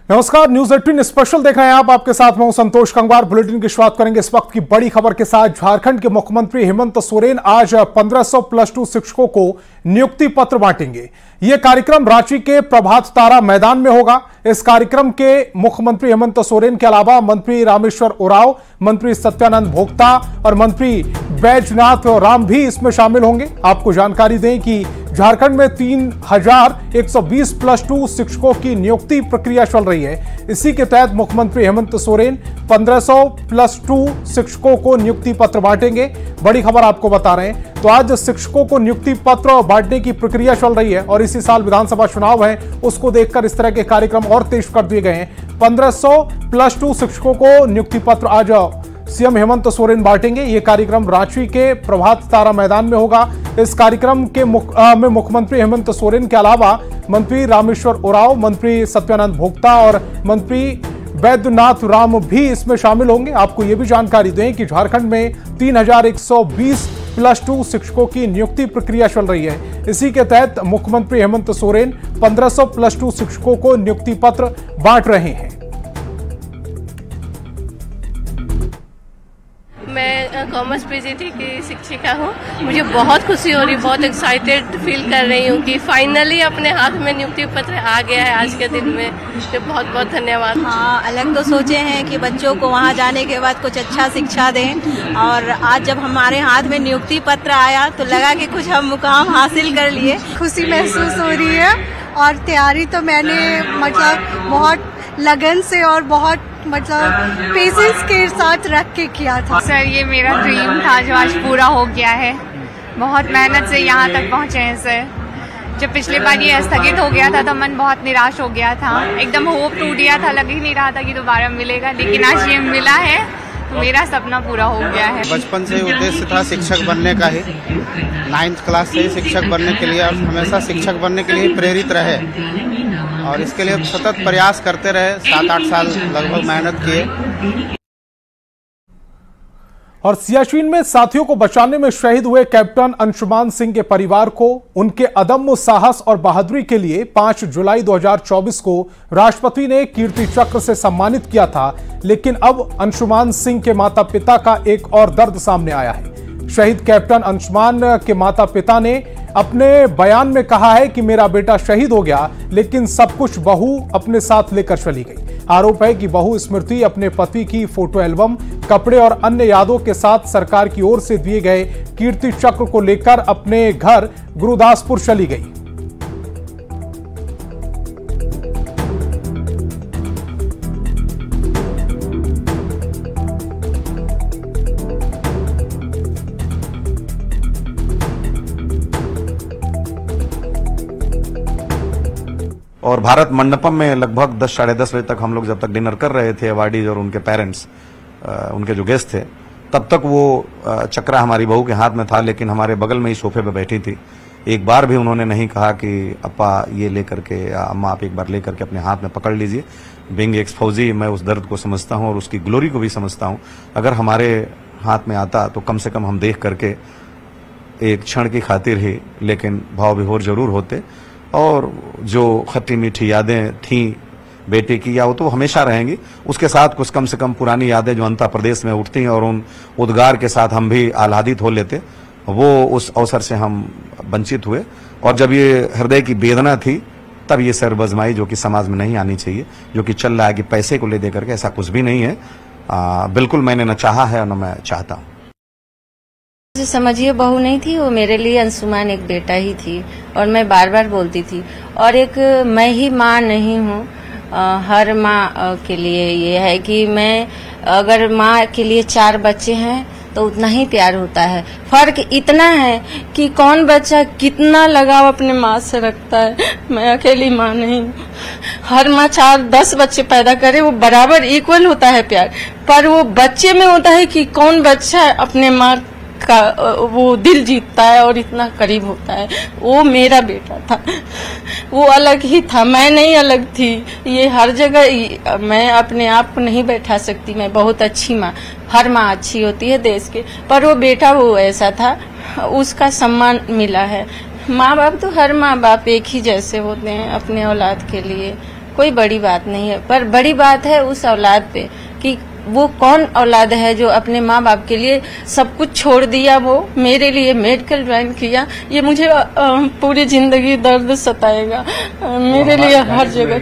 नमस्कार, news 18 special देख रहे हैं आप। आपके साथ मैं हूं संतोष कंगवार। बुलेटिन की शुरुआत करेंगे इस वक्त की बड़ी खबर के साथ। झारखंड के मुख्यमंत्री हेमंत सोरेन आज 1500 +2 शिक्षकों को नियुक्ति पत्र बांटेंगे। यह कार्यक्रम रांची के प्रभात तारा मैदान में होगा। इस कार्यक्रम के मुख्यमंत्री हेमंत सोरेन के अलावा मंत्री रामेश्वर उरांव, मंत्री सत्यानंद भोक्ता और मंत्री बैजनाथ राम भी इसमें शामिल होंगे। आपको जानकारी दें कि झारखंड में 3120 +2 शिक्षकों की नियुक्ति प्रक्रिया चल रही है। इसी के तहत मुख्यमंत्री हेमंत सोरेन 1500 +2 शिक्षकों को नियुक्ति पत्र बांटेंगे। बड़ी खबर आपको बता रहे हैं। तो आज शिक्षकों को नियुक्ति पत्र बांटने की प्रक्रिया चल रही है और इसी साल विधानसभा चुनाव है, उसको देखकर इस तरह के कार्यक्रम और तेज कर दिए गए हैं। 1500 +2 शिक्षकों को नियुक्ति पत्र आज सीएम हेमंत सोरेन बांटेंगे। यह कार्यक्रम रांची के प्रभात तारा मैदान में होगा। इस कार्यक्रम के में मुख्यमंत्री हेमंत सोरेन के अलावा मंत्री रामेश्वर उरांव, मंत्री सत्यानंद भोक्ता और मंत्री बैजनाथ राम भी इसमें शामिल होंगे। आपको यह भी जानकारी दें कि झारखंड में 3120 +2 शिक्षकों की नियुक्ति प्रक्रिया चल रही है। इसी के तहत मुख्यमंत्री हेमंत सोरेन 1500 +2 शिक्षकों को नियुक्ति पत्र बांट रहे हैं। मैं कॉमर्स पीजीटी की शिक्षिका हूँ। मुझे बहुत खुशी हो रही, बहुत एक्साइटेड फील कर रही हूँ कि फाइनली अपने हाथ में नियुक्ति पत्र आ गया है आज के दिन में। तो बहुत बहुत धन्यवाद। हाँ, अलग तो सोचे हैं कि बच्चों को वहाँ जाने के बाद कुछ अच्छा शिक्षा दें, और आज जब हमारे हाथ में नियुक्ति पत्र आया तो लगा कि कुछ हम मुकाम हासिल कर लिए। खुशी महसूस हो रही है और तैयारी तो मैंने बहुत लगन से और बहुत पेशेंस के साथ रख के किया था। सर, ये मेरा ड्रीम था जो आज पूरा हो गया है। बहुत मेहनत से यहाँ तक पहुँचे हैं सर। जब पिछली बार ये स्थगित हो गया था तो मन बहुत निराश हो गया था, एकदम होप टूट गया था, लग ही नहीं रहा था कि दोबारा मिलेगा, लेकिन आज ये मिला है तो मेरा सपना पूरा हो गया है। बचपन से उद्देश्य था शिक्षक बनने का ही, 9th क्लास से ही शिक्षक बनने के लिए और हमेशा शिक्षक बनने के लिए प्रेरित रहे और इसके लिए सतत प्रयास करते रहे। 7-8 साल लगभग मेहनत किए। और सियाचिन में साथियों को बचाने में शहीद हुए कैप्टन अंशुमान सिंह के परिवार को उनके अदम्य साहस और बहादुरी के लिए 5 जुलाई 2024 को राष्ट्रपति ने कीर्ति चक्र से सम्मानित किया था। लेकिन अब अंशुमान सिंह के माता पिता का एक और दर्द सामने आया है। शहीद कैप्टन अंशुमान के माता पिता ने अपने बयान में कहा है कि मेरा बेटा शहीद हो गया, लेकिन सब कुछ बहू अपने साथ लेकर चली गई। आरोप है कि बहू स्मृति अपने पति की फोटो एल्बम, कपड़े और अन्य यादों के साथ सरकार की ओर से दिए गए कीर्ति चक्र को लेकर अपने घर गुरुदासपुर चली गई। और भारत मंडपम में लगभग 10 साढ़े 10 बजे तक हम लोग जब तक डिनर कर रहे थे, अवार्डीज और उनके पेरेंट्स, उनके जो गेस्ट थे, तब तक वो चक्रा हमारी बहू के हाथ में था, लेकिन हमारे बगल में ही सोफे पे बैठी थी। एक बार भी उन्होंने नहीं कहा कि अप्पा ये लेकर के या अम्मा आप एक बार लेकर के अपने हाथ में पकड़ लीजिए। बीइंग एक्स फौजी मैं उस दर्द को समझता हूं और उसकी ग्लोरी को भी समझता हूं। अगर हमारे हाथ में आता तो कम से कम हम देख करके एक क्षण की खातिर ही, लेकिन भाव विभोर जरूर होते। और जो खट्टी मीठी यादें थीं बेटे की, या वो तो हमेशा रहेंगी, उसके साथ कुछ कम से कम पुरानी यादें जो अंतर प्रदेश में उठती हैं और उन उद्गार के साथ हम भी आह्लादित हो लेते, वो उस अवसर से हम वंचित हुए। और जब ये हृदय की वेदना थी तब ये सरबजमाई जो कि समाज में नहीं आनी चाहिए, जो कि चल रहा है कि पैसे को ले दे करके, ऐसा कुछ भी नहीं है। बिल्कुल मैंने न चाहा है और न मैं चाहता हूँ। समझिए बहू नहीं थी, वो मेरे लिए अंशुमान एक बेटा ही थी और मैं बार बार बोलती थी। और एक मैं ही माँ नहीं हूँ, हर माँ के लिए ये है कि मैं अगर माँ के लिए 4 बच्चे हैं तो उतना ही प्यार होता है। फर्क इतना है कि कौन बच्चा कितना लगाव अपने माँ से रखता है। मैं अकेली माँ नहीं, हर माँ 4-10 बच्चे पैदा करे वो बराबर इक्वल होता है प्यार, पर वो बच्चे में होता है कि कौन बच्चा अपने माँ का वो दिल जीतता है और इतना करीब होता है। वो मेरा बेटा था, वो अलग ही था, मैं नहीं अलग थी। ये हर जगह मैं अपने आप को नहीं बैठा सकती, मैं बहुत अच्छी माँ, हर माँ अच्छी होती है देश के, पर वो बेटा वो ऐसा था, उसका सम्मान मिला है। माँ बाप तो हर माँ बाप एक ही जैसे होते हैं अपने औलाद के लिए, कोई बड़ी बात नहीं है, पर बड़ी बात है उस औलाद पे कि वो कौन औलाद है जो अपने माँ बाप के लिए सब कुछ छोड़ दिया, वो मेरे लिए मेडिकल ज्वाइन किया। ये मुझे पूरी जिंदगी दर्द सताएगा मेरे लिए हर जगह।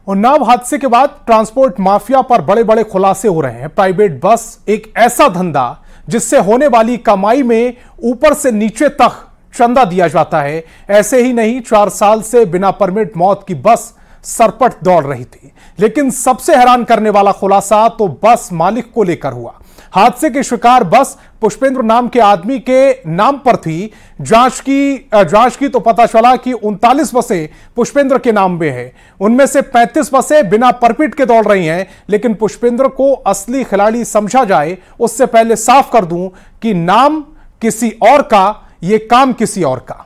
उन्नाव हादसे के बाद ट्रांसपोर्ट माफिया पर बड़े बड़े खुलासे हो रहे हैं। प्राइवेट बस एक ऐसा धंधा जिससे होने वाली कमाई में ऊपर से नीचे तक चंदा दिया जाता है। ऐसे ही नहीं, 4 साल से बिना परमिट मौत की बस सरपट दौड़ रही थी। लेकिन सबसे हैरान करने वाला खुलासा तो बस मालिक को लेकर हुआ। हादसे के शिकार बस पुष्पेंद्र नाम के आदमी के नाम पर थी। जांच की तो पता चला कि 39 बसें पुष्पेंद्र के नाम में है। उनमें से 35 बसें बिना परमिट के दौड़ रही हैं। लेकिन पुष्पेंद्र को असली खिलाड़ी समझा जाए उससे पहले साफ कर दूं कि नाम किसी और का, ये काम किसी और का।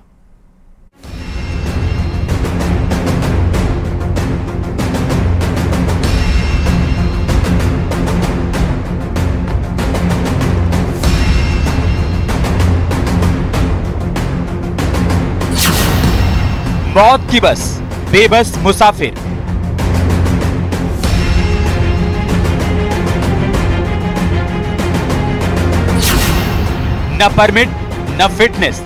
मौत की बस, बेबस मुसाफिर। न परमिट न फिटनेस,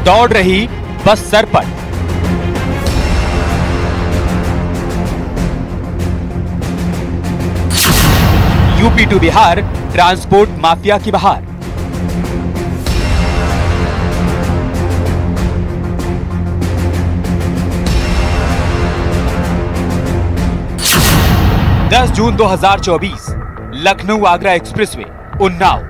दौड़ रही बस सरपट। UP to Bihar transport mafia की बहार। June 2024 Lucknow Agra expressway Unnao.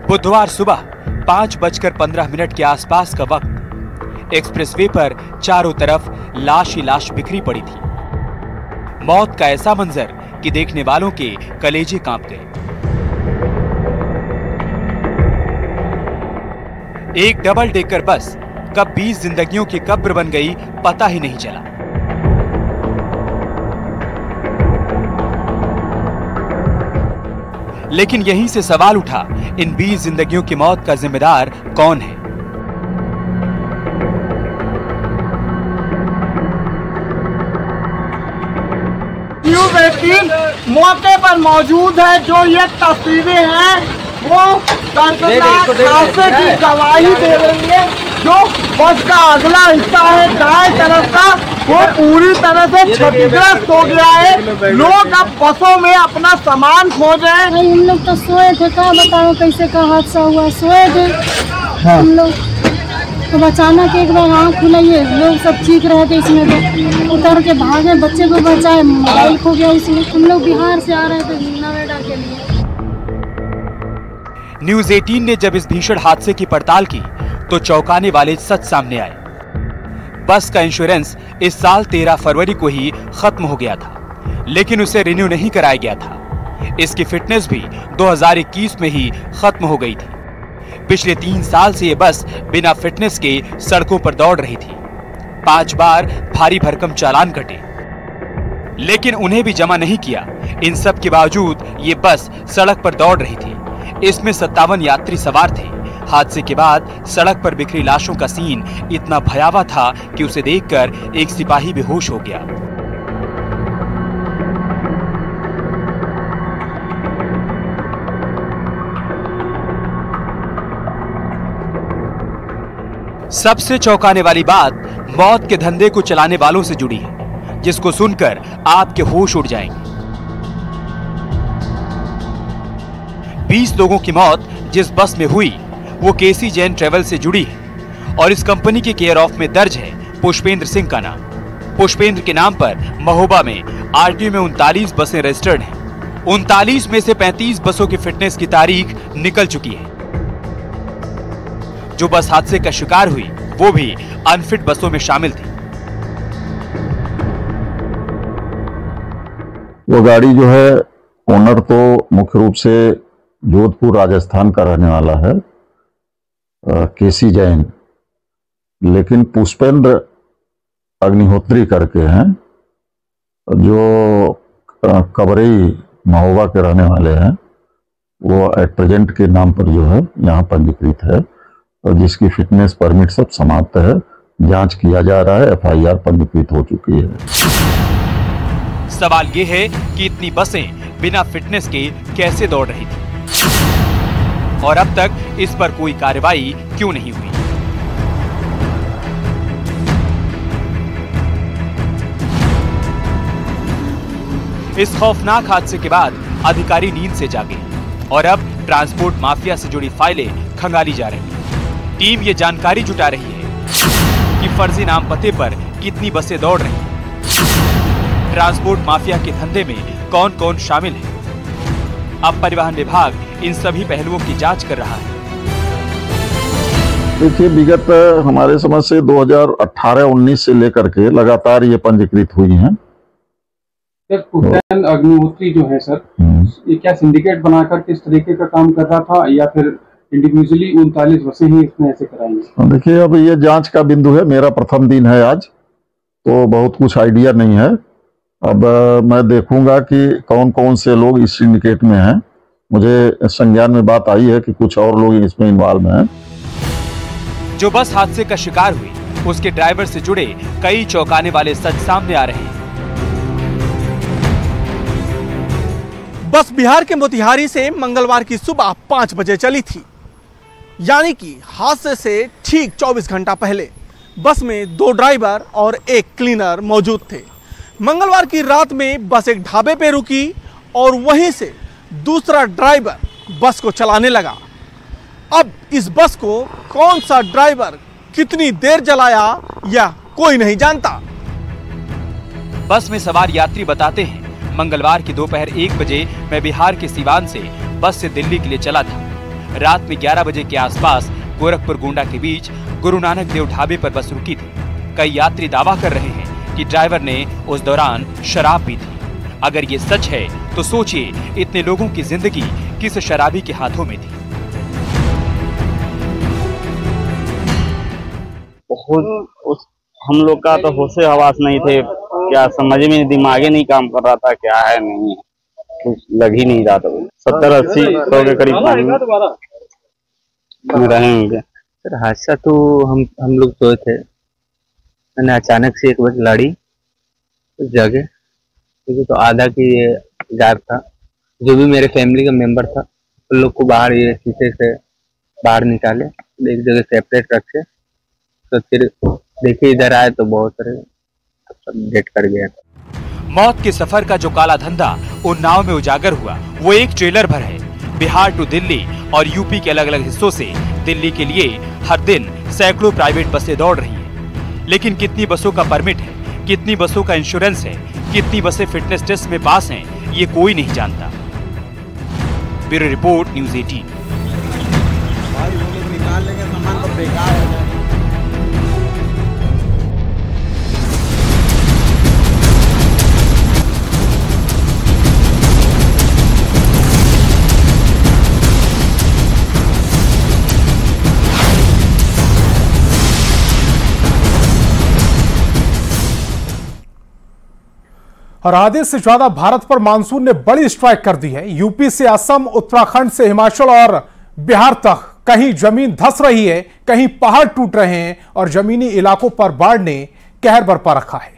बुधवार सुबह 5:15 के आसपास का वक्त। एक्सप्रेसवे पर चारों तरफ लाश ही लाश बिखरी पड़ी थी। मौत का ऐसा मंजर कि देखने वालों के कलेजे कांप गए। एक डबल डेकर बस कब 20 जिंदगियों की कब्र बन गई पता ही नहीं चला। लेकिन यहीं से सवाल उठा, इन 20 जिंदगियों की मौत का जिम्मेदार कौन है? मौके पर मौजूद है। जो ये तस्वीरें हैं वो दर्दनाक हादसे की गवाही दे रही है। जो बस का अगला हिस्सा है दाएं तरफ का, वो पूरी तरह से क्षतिग्रस्त हो गया है। लोग अब बसों में अपना सामान खोज रहे हैं। हम लोग तो सोए थे, क्या बताओ कैसे का हादसा हुआ। सोए थे हम लोग तो अचानक एक बार आँख खुलाइए, लोग सब चीख रहे थे। इसमें तो उतर के भागे, बच्चे को बचाए, मोबाइल खो गया। इसमें हम लोग बिहार से आ रहे थे नोएडा के लिए। न्यूज 18 ने जब इस भीषण हादसे की पड़ताल की तो चौंकाने वाले सच सामने आए। बस का इंश्योरेंस इस साल 13 फरवरी को ही खत्म हो गया था, लेकिन उसे रिन्यू नहीं कराया गया था। इसकी फिटनेस भी 2021 में ही खत्म हो गई थी। पिछले 3 साल से ये बस बिना फिटनेस के सड़कों पर दौड़ रही थी। 5 बार भारी भरकम चालान कटे, लेकिन उन्हें भी जमा नहीं किया। इन सब के बावजूद ये बस सड़क पर दौड़ रही थी। इसमें 57 यात्री सवार थे। हादसे के बाद सड़क पर बिखरी लाशों का सीन इतना भयावह था कि उसे देखकर एक सिपाही बेहोश हो गया। सबसे चौंकाने वाली बात मौत के धंधे को चलाने वालों से जुड़ी है, जिसको सुनकर आपके होश उड़ जाएंगे। 20 लोगों की मौत जिस बस में हुई वो केसी जैन ट्रेवल से जुड़ी है और इस कंपनी के केयर ऑफ में दर्ज है पुष्पेंद्र सिंह का नाम। पुष्पेंद्र के नाम पर महोबा में आरटीओ में 39 बसें रजिस्टर्ड हैं। 39 में से 35 बसों की फिटनेस की तारीख निकल चुकी है। जो बस हादसे का शिकार हुई वो भी अनफिट बसों में शामिल थी। वो गाड़ी जो है, ओनर तो मुख्य रूप से जोधपुर राजस्थान का रहने वाला है, केसी जैन, लेकिन पुष्पेंद्र अग्निहोत्री करके हैं, जो कबरई महोबा के रहने वाले हैं, वो एट प्रेजेंट के नाम पर जो है यहाँ पंजीकृत है और जिसकी फिटनेस परमिट सब समाप्त है, जांच किया जा रहा है, FIR पंजीकृत हो चुकी है। सवाल ये है कि इतनी बसें बिना फिटनेस के कैसे दौड़ रही थी और अब तक इस पर कोई कार्रवाई क्यों नहीं हुई। इस खौफनाक हादसे के बाद अधिकारी नींद से जागे और अब ट्रांसपोर्ट माफिया से जुड़ी फाइलें खंगाली जा रही हैं। टीम ये जानकारी जुटा रही है कि फर्जी नाम पते पर कितनी बसें दौड़ रही हैं। ट्रांसपोर्ट माफिया के धंधे में कौन कौन शामिल है। अब परिवहन विभाग इन सभी पहलुओं की जांच कर रहा है। देखिए, विगत हमारे समझ से 2018-19 से लेकर के लगातार ये पंजीकृत हुई हैं। अग्निहोत्री जो है सर, ये क्या सिंडिकेट बनाकर किस तरीके का काम कर रहा था या फिर इंडिविजुअली 39 बसें ही इसमें ऐसे कराएंगे? देखिए, अब ये जांच का बिंदु है, मेरा प्रथम दिन है आज, तो बहुत कुछ आइडिया नहीं है। अब मैं देखूंगा कि कौन कौन से लोग इस सिंडिकेट में हैं। मुझे संज्ञान में बात आई है कि कुछ और लोग इसमें इन्वॉल्व हैं। जो बस हादसे का शिकार हुई, उसके ड्राइवर से जुड़े कई चौंकाने वाले सच सामने आ रहे हैं। बस बिहार के मोतिहारी से मंगलवार की सुबह 5 बजे चली थी, यानी कि हादसे से ठीक 24 घंटा पहले बस में 2 ड्राइवर और 1 क्लीनर मौजूद थे। मंगलवार की रात में बस एक ढाबे पे रुकी और वहीं से दूसरा ड्राइवर बस को चलाने लगा। अब इस बस को कौन सा ड्राइवर कितनी देर चलाया यह कोई नहीं जानता। बस में सवार यात्री बताते हैं, मंगलवार की दोपहर 1 बजे मैं बिहार के सीवान से बस से दिल्ली के लिए चला था। रात में 11 बजे के आसपास गोरखपुर गोंडा के बीच गुरु नानक देव ढाबे पर बस रुकी थी। कई यात्री दावा कर रहे हैं कि ड्राइवर ने उस दौरान शराब पी थी। अगर ये सच है तो सोचिए, इतने लोगों की जिंदगी किस शराबी के हाथों में थी। हम लोग का तो होशे हवास नहीं थे, क्या समझ में दिमागे नहीं काम कर रहा था, क्या है नहीं है, कुछ लग ही नहीं रहा था। 70-80 सौ के करीब पानी में रहे होंगे। सर हादसा तो हम लोग सोए थे, मैंने अचानक से एक बस लड़ी उस जगह, क्योंकि तो आधा की गायब था। जो भी मेरे फैमिली का मेंबर था उन लोग को बाहर ये शीशे से बाहर निकाले, एक जगह सेपरेट रखे, तो फिर देखिए इधर आए तो बहुत सारे डेट कर गया। मौत के सफर का जो काला धंधा उन्नाव में उजागर हुआ, वो एक ट्रेलर भर है। बिहार टू दिल्ली और यूपी के अलग अलग हिस्सों से दिल्ली के लिए हर दिन सैकड़ों प्राइवेट बसें दौड़ रही हैं। लेकिन कितनी बसों का परमिट है, कितनी बसों का इंश्योरेंस है, कितनी बसें फिटनेस टेस्ट में पास हैं, ये कोई नहीं जानता। Bureau report, news 18। और आधे से ज्यादा भारत पर मानसून ने बड़ी स्ट्राइक कर दी है। यूपी से असम, उत्तराखंड से हिमाचल और बिहार तक कहीं जमीन धंस रही है, कहीं पहाड़ टूट रहे हैं और जमीनी इलाकों पर बाढ़ ने कहर बरपा रखा है।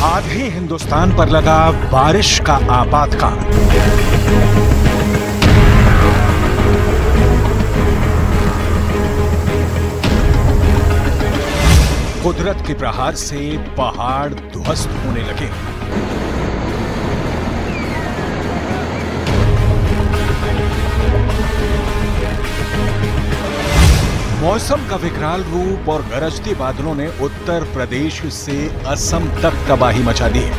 आधे हिंदुस्तान पर लगा बारिश का आपातकाल। कुदरत के प्रहार से पहाड़ ध्वस्त होने लगे। मौसम का विकराल रूप और गरजते बादलों ने उत्तर प्रदेश से असम तक तबाही मचा दी है।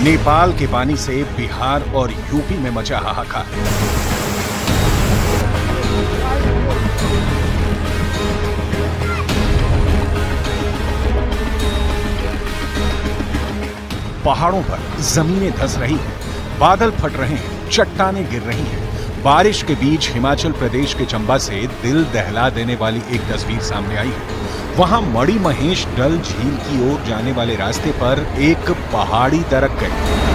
नेपाल के पानी से बिहार और यूपी में मचा हाहाकार। पहाड़ों पर जमीनें धंस रही हैं, बादल फट रहे हैं, चट्टानें गिर रही हैं। बारिश के बीच हिमाचल प्रदेश के चंबा से दिल दहला देने वाली एक तस्वीर सामने आई है। वहां मणि महेश डल झील की ओर जाने वाले रास्ते पर एक पहाड़ी दरक गई।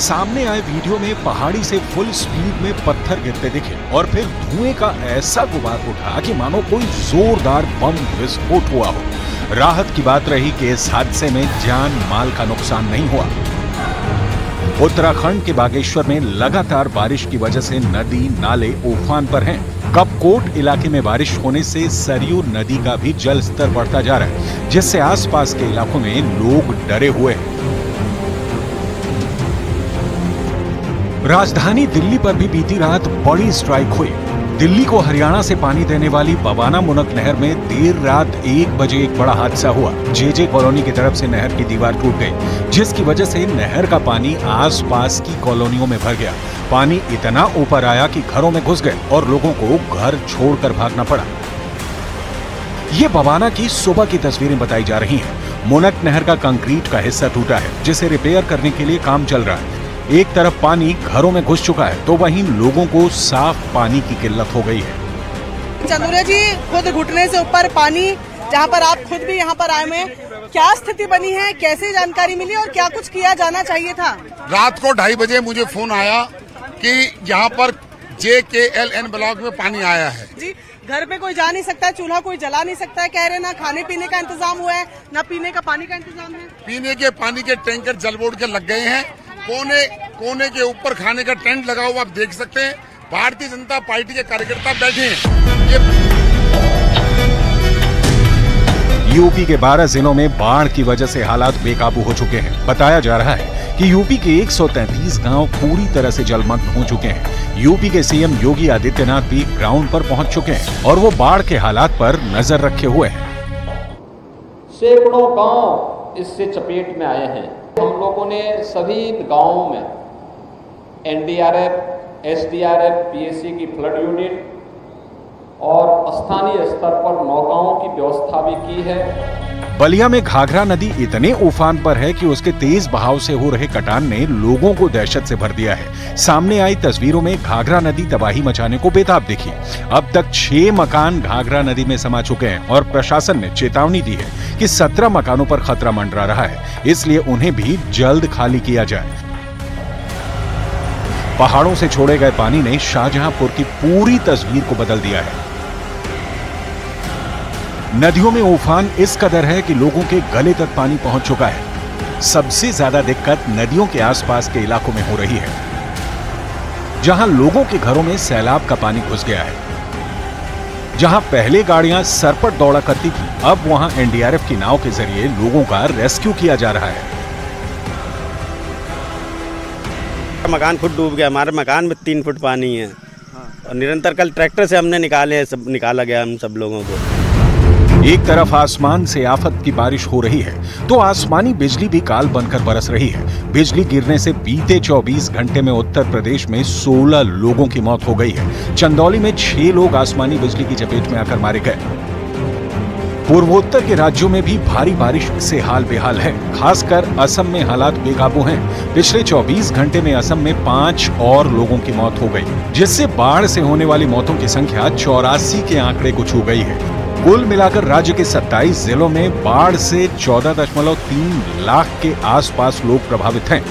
सामने आए वीडियो में पहाड़ी से फुल स्पीड में पत्थर गिरते दिखे और फिर धुएं का ऐसा गुबार उठा कि मानो कोई जोरदार बम विस्फोट हुआ हो। राहत की बात रही कि इस हादसे में जान माल का नुकसान नहीं हुआ। उत्तराखंड के बागेश्वर में लगातार बारिश की वजह से नदी नाले उफान पर हैं। कपकोट इलाके में बारिश होने से सरयू नदी का भी जल स्तर बढ़ता जा रहा है, जिससे आसपास के इलाकों में लोग डरे हुए हैं। राजधानी दिल्ली पर भी बीती रात बड़ी स्ट्राइक हुई। दिल्ली को हरियाणा से पानी देने वाली बवाना मुनक नहर में देर रात 1 बजे एक बड़ा हादसा हुआ। जेजे कॉलोनी की तरफ से नहर की दीवार टूट गई, जिसकी वजह से नहर का पानी आसपास की कॉलोनियों में भर गया। पानी इतना ऊपर आया कि घरों में घुस गए और लोगों को घर छोड़कर भागना पड़ा। ये बवाना की सुबह की तस्वीरें बताई जा रही हैं। मुनक नहर का कंक्रीट का हिस्सा टूटा है, जिसे रिपेयर करने के लिए काम चल रहा है। एक तरफ पानी घरों में घुस चुका है तो वहीं लोगों को साफ पानी की किल्लत हो गई है। चंदूरे जी, खुद घुटने से ऊपर पानी, जहां पर आप खुद भी यहां पर आए हुए, क्या स्थिति बनी है, कैसे जानकारी मिली और क्या कुछ किया जाना चाहिए था? रात को 2:30 बजे मुझे फोन आया कि यहाँ पर JKLN ब्लॉक में पानी आया है। जी, घर पे कोई जा नहीं सकता, चूल्हा कोई जला नहीं सकता है, कह रहे ना खाने पीने का इंतजाम हुआ है, ना पीने का पानी का इंतजाम है। पीने के पानी के टैंकर जल बोर्ड के लग गए हैं। कोने के ऊपर खाने का टेंट लगा हुआ आप देख सकते हैं। भारतीय जनता पार्टी के कार्यकर्ता बैठे हैं। यूपी के 12 जिलों में बाढ़ की वजह से हालात बेकाबू हो चुके हैं। बताया जा रहा है कि यूपी के 133 गांव पूरी तरह से जलमग्न हो चुके हैं। यूपी के सीएम योगी आदित्यनाथ भी ग्राउंड पर पहुंच चुके हैं और वो बाढ़ के हालात पर नजर रखे हुए हैं। सैकड़ों गांव इससे चपेट में आए हैं। हम लोगों ने सभी गांवों में NDRF, SDRF, PSC की फ्लड यूनिट और स्थानीय स्तर पर नौकाओं की व्यवस्था भी की है। बलिया में घाघरा नदी इतने उफान पर है कि उसके तेज बहाव से हो रहे कटान ने लोगों को दहशत से भर दिया है। सामने आई तस्वीरों में घाघरा नदी तबाही मचाने को बेताब दिखी। अब तक 6 मकान घाघरा नदी में समा चुके हैं और प्रशासन ने चेतावनी दी है कि 17 मकानों पर खतरा मंडरा रहा है, इसलिए उन्हें भी जल्द खाली किया जाए। पहाड़ों से छोड़े गए पानी ने शाहजहांपुर की पूरी तस्वीर को बदल दिया है। नदियों में उफान इस कदर है कि लोगों के गले तक पानी पहुंच चुका है। सबसे ज्यादा दिक्कत नदियों के आसपास के इलाकों में हो रही है, जहां लोगों के घरों में सैलाब का पानी घुस गया है। जहां पहले गाड़ियां सरपट दौड़ा करती थी, अब वहां NDRF की नाव के जरिए लोगों का रेस्क्यू किया जा रहा है। मकान खुद डूब गया। हमारे मकान में 3 फुट पानी है और निरंतर कल ट्रैक्टर से हमने निकाला गया हम सब लोगों को। एक तरफ आसमान से आफत की बारिश हो रही है तो आसमानी बिजली भी काल बनकर बरस रही है। बिजली गिरने से बीते 24 घंटे में उत्तर प्रदेश में 16 लोगों की मौत हो गई है। चंदौली में 6 लोग आसमानी बिजली की चपेट में आकर मारे गए। पूर्वोत्तर के राज्यों में भी भारी बारिश से हाल बेहाल है। खासकर असम में हालात बेकाबू हैं। पिछले 24 घंटे में असम में 5 और लोगों की मौत हो गई, जिससे बाढ़ से होने वाली मौतों की संख्या 84 के आंकड़े को छू गई है। कुल मिलाकर राज्य के 27 जिलों में बाढ़ से 14.3 लाख के आसपास लोग प्रभावित हैं।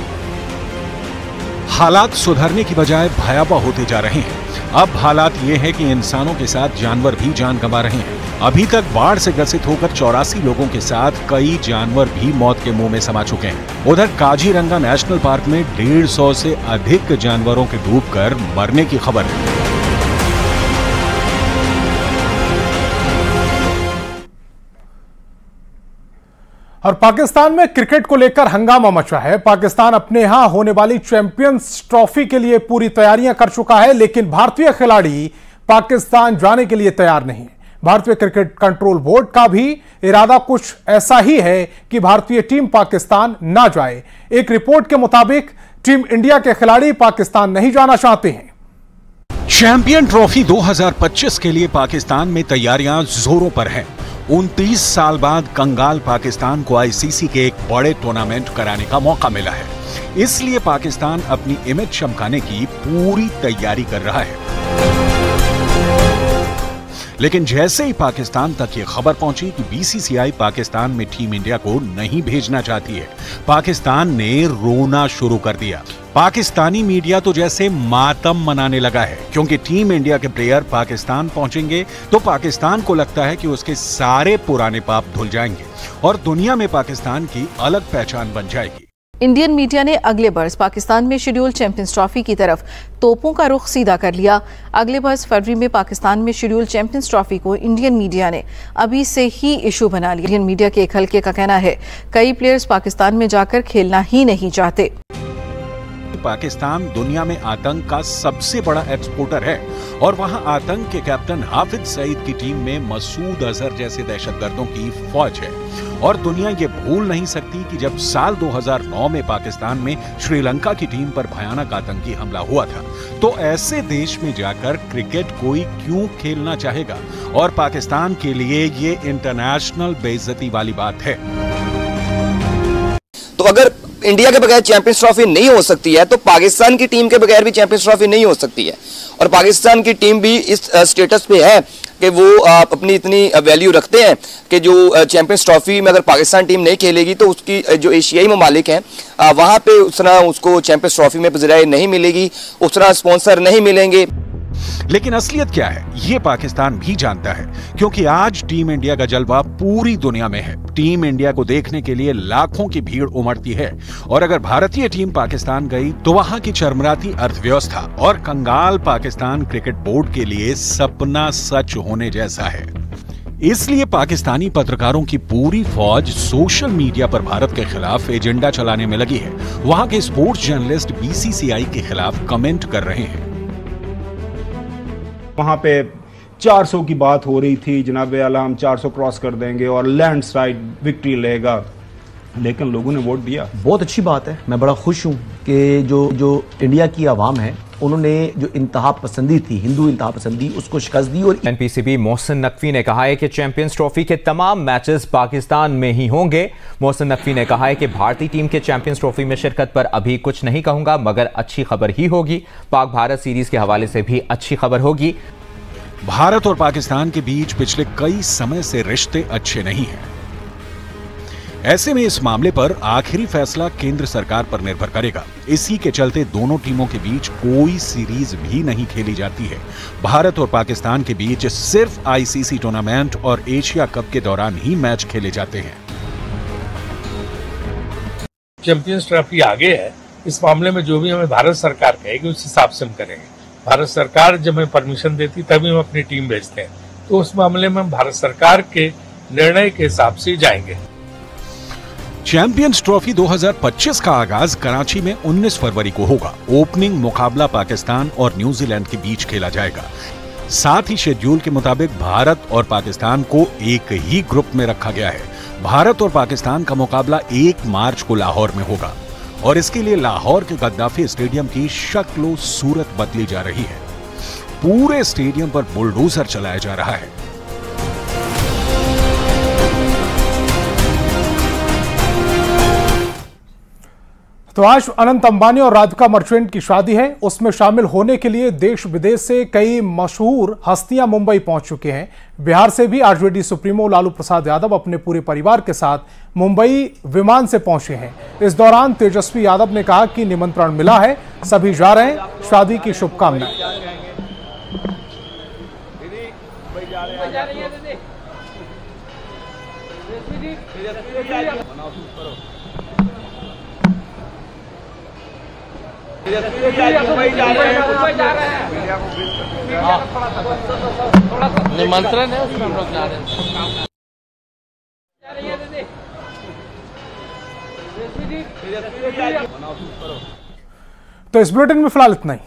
हालात सुधरने की बजाय भयावह होते जा रहे हैं। अब हालात ये है कि इंसानों के साथ जानवर भी जान गंवा रहे हैं। अभी तक बाढ़ से ग्रसित होकर 84 लोगों के साथ कई जानवर भी मौत के मुंह में समा चुके हैं। उधर काजीरंगा नेशनल पार्क में 150 से अधिक जानवरों के डूबकर मरने की खबर है। और पाकिस्तान में क्रिकेट को लेकर हंगामा मचा है। पाकिस्तान अपने यहां होने वाली चैंपियंस ट्रॉफी के लिए पूरी तैयारियां कर चुका है, लेकिन भारतीय खिलाड़ी पाकिस्तान जाने के लिए तैयार नहीं। भारतीय क्रिकेट कंट्रोल बोर्ड का भी इरादा कुछ ऐसा ही है कि भारतीय टीम पाकिस्तान ना जाए। एक रिपोर्ट के मुताबिक टीम इंडिया के खिलाड़ी पाकिस्तान नहीं जाना चाहते हैं। चैंपियन ट्रॉफी 2025 के लिए पाकिस्तान में तैयारियां जोरों पर हैं। 29 साल बाद कंगाल पाकिस्तान को आईसीसी के एक बड़े टूर्नामेंट कराने का मौका मिला है, इसलिए पाकिस्तान अपनी इमेज चमकाने की पूरी तैयारी कर रहा है। लेकिन जैसे ही पाकिस्तान तक ये खबर पहुंची कि बीसीसीआई पाकिस्तान में टीम इंडिया को नहीं भेजना चाहती है, पाकिस्तान ने रोना शुरू कर दिया। पाकिस्तानी मीडिया तो जैसे मातम मनाने लगा है, क्योंकि टीम इंडिया के प्लेयर पाकिस्तान पहुंचेंगे तो पाकिस्तान को लगता है कि उसके सारे पुराने पाप धुल जाएंगे और दुनिया में पाकिस्तान की अलग पहचान बन जाएगी। इंडियन मीडिया ने अगले बरस पाकिस्तान में शेड्यूल चैंपियंस ट्रॉफी की तरफ तोपों का रुख सीधा कर लिया। अगले बरस फरवरी में पाकिस्तान में शेड्यूल चैंपियंस ट्रॉफी को इंडियन मीडिया ने अभी से ही इशू बना लिया। इंडियन मीडिया के एक हल्के का कहना है कई प्लेयर्स पाकिस्तान में जाकर खेलना ही नहीं चाहते। पाकिस्तान दुनिया में आतंक का सबसे बड़ा एक्सपोर्टर है और वहां आतंक के कैप्टन हाफिज सईद की टीम में मसूद अजहर जैसे दहशतगर्दों की फौज है। और दुनिया ये भूल नहीं सकती कि जब साल 2009 में पाकिस्तान में श्रीलंका की टीम पर भयानक आतंकी हमला हुआ था, तो ऐसे देश में जाकर क्रिकेट कोई क्यों खेलना चाहेगा। और पाकिस्तान के लिए ये इंटरनेशनल बेइज्जती वाली बात है। तो अगर इंडिया के बगैर चैंपियंस ट्रॉफी नहीं हो सकती है तो पाकिस्तान की टीम के बगैर भी चैंपियंस ट्रॉफी नहीं हो सकती है। और पाकिस्तान की टीम भी इस स्टेटस पे है कि वो अपनी इतनी वैल्यू रखते हैं कि जो चैंपियंस ट्रॉफी में अगर पाकिस्तान टीम नहीं खेलेगी तो उसकी जो एशियाई ममालिक हैं वहाँ पे उस तरह उसको चैंपियंस ट्रॉफी में पज़ीराई नहीं मिलेगी, उस तरह स्पॉन्सर नहीं मिलेंगे। लेकिन असलियत क्या है ये पाकिस्तान भी जानता है, क्योंकि आज टीम इंडिया का जलवा पूरी दुनिया में है। टीम इंडिया को देखने के लिए लाखों की भीड़ उमड़ती है और अगर भारतीय टीम पाकिस्तान गई तो वहां की चरमराती अर्थव्यवस्था और कंगाल पाकिस्तान क्रिकेट बोर्ड के लिए सपना सच होने जैसा है। इसलिए पाकिस्तानी पत्रकारों की पूरी फौज सोशल मीडिया पर भारत के खिलाफ एजेंडा चलाने में लगी है। वहां के स्पोर्ट्स जर्नलिस्ट बीसीसीआई के खिलाफ कमेंट कर रहे हैं। वहाँ पे 400 की बात हो रही थी, जनाब आला हम 400 क्रॉस कर देंगे और लैंडस्लाइड विक्ट्री लेगा, लेकिन लोगों ने वोट दिया। बहुत अच्छी बात है, मैं बड़ा खुश हूँ कि जो इंडिया की आवाम है उन्होंने जो इंतहा पसंदी थी, हिंदू इंतहा पसंदी, उसको शिकस्त दी। और एनपीसीबी मोहसिन नकवी ने कहा है कि चैंपियंस ट्रॉफी के तमाम मैचेस पाकिस्तान में ही होंगे। मोहसिन नकवी ने कहा है कि भारतीय टीम के चैंपियंस ट्रॉफी में शिरकत पर अभी कुछ नहीं कहूंगा, मगर अच्छी खबर ही होगी। पाक भारत सीरीज के हवाले से भी अच्छी खबर होगी। भारत और पाकिस्तान के बीच पिछले कई समय से रिश्ते अच्छे नहीं हैं। ऐसे में इस मामले पर आखिरी फैसला केंद्र सरकार पर निर्भर करेगा। इसी के चलते दोनों टीमों के बीच कोई सीरीज भी नहीं खेली जाती है। भारत और पाकिस्तान के बीच सिर्फ आईसीसी टूर्नामेंट और एशिया कप के दौरान ही मैच खेले जाते हैं। चैंपियंस ट्रॉफी आगे है, इस मामले में जो भी हमें भारत सरकार कहेगी उस हिसाब से हम करेंगे। भारत सरकार जब हमें परमिशन देती तभी हम अपनी टीम भेजते हैं, तो उस मामले में हम भारत सरकार के निर्णय के हिसाब से जाएंगे। चैंपियंस ट्रॉफी 2025 का आगाज कराची में 19 फरवरी को होगा। ओपनिंग मुकाबला पाकिस्तान और न्यूजीलैंड के बीच खेला जाएगा। साथ ही शेड्यूल के मुताबिक भारत और पाकिस्तान को एक ही ग्रुप में रखा गया है। भारत और पाकिस्तान का मुकाबला 1 मार्च को लाहौर में होगा और इसके लिए लाहौर के गद्दाफी स्टेडियम की शक्ल सूरत बदली जा रही है। पूरे स्टेडियम पर बुलडोजर चलाया जा रहा है। तो आज अनंत अंबानी और राधिका मर्चेंट की शादी है। उसमें शामिल होने के लिए देश विदेश से कई मशहूर हस्तियां मुंबई पहुंच चुके हैं। बिहार से भी आरजेडी सुप्रीमो लालू प्रसाद यादव अपने पूरे परिवार के साथ मुंबई विमान से पहुंचे हैं। इस दौरान तेजस्वी यादव ने कहा कि निमंत्रण मिला है, सभी जा रहे हैं, शादी की शुभकामनाएं। निमंत्रण है उसमें हम लोग जा रहे हैं। तो इस बुलेटिन में फिलहाल इतना ही।